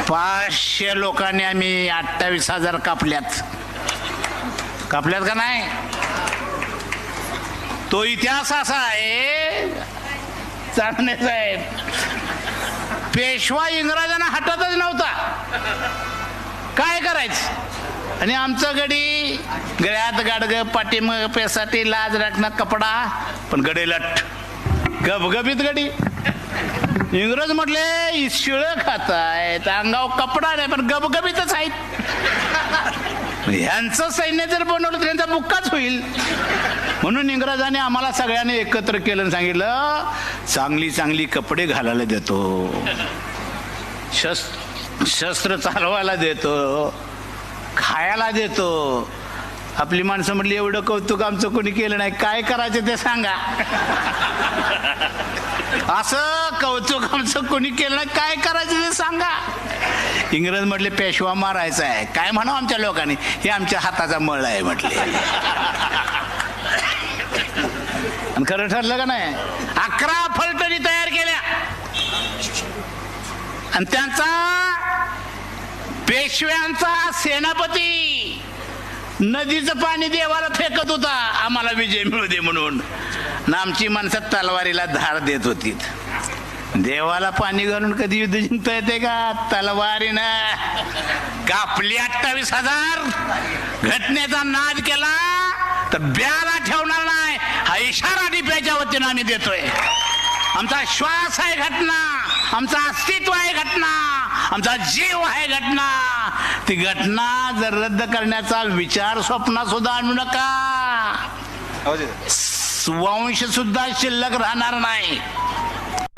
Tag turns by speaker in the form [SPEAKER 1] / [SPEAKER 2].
[SPEAKER 1] 500 लोकांनी आम्ही 28,000 कापल्यात का नाही? तो इतिहास असा आहे चांगले साहेब, पेशवा इंग्रजांना हटतच नव्हता. काय करायचं? आणि आमचं गडी गळ्यात गाडग, पाठीमग पेसाठी लाज राखणं कपडा, पण गडे लठ गबगबीत गडी. इंग्रज म्हटले शिळ खातायत, अंगावर कपडा नाही पण गबगबीतच आहेत. ह्यांचं सैन्य जर बनवलं तर त्यांचा बुक्काच होईल. म्हणून इंग्रजांनी आम्हाला सगळ्यांनी एकत्र केलं आणि सांगितलं चांगली चांगली कपडे घालायला देतो, शस्त्र चालवायला देतो, खायला देतो. आपली माणसं म्हटली एवढं कौतुक आमचं कोणी केलं नाही, काय करायचं ते सांगा. असं कौतुक आमचं कोणी केलं नाही, काय करायचं ते सांगा. इंग्रज म्हटले पेशवा मारायचा आहे, काय म्हणा आमच्या लोकांनी, हे आमच्या हाताचा मळ आहे म्हटले. आणि खरं ठरलं का नाही? 11 फलटणी तयार केल्या आणि त्यांचा पेशव्यांचा सेनापती नदीचं पाणी देवाला फेकत होता आम्हाला विजय मिळू दे म्हणून. ना आमची माणसं तलवारीला धार देत होती. देवाला पाणी घालून कधी युद्ध जिंकता येते का? तलवारीनं कापली 28,000. घटनेचा नाद केला तर ब्याला ठेवणार नाही हा इशारा डिप्याच्या वतीनं आम्ही देतोय. आमचा श्वास आहे घटना, आमचं अस्तित्व आहे घटना, आमचा जीव आहे घटना. ती घटना जर रद्द करण्याचा विचार स्वप्नात सुद्धा आणू नका. वंश सुद्धा शिल्लक राहणार नाही.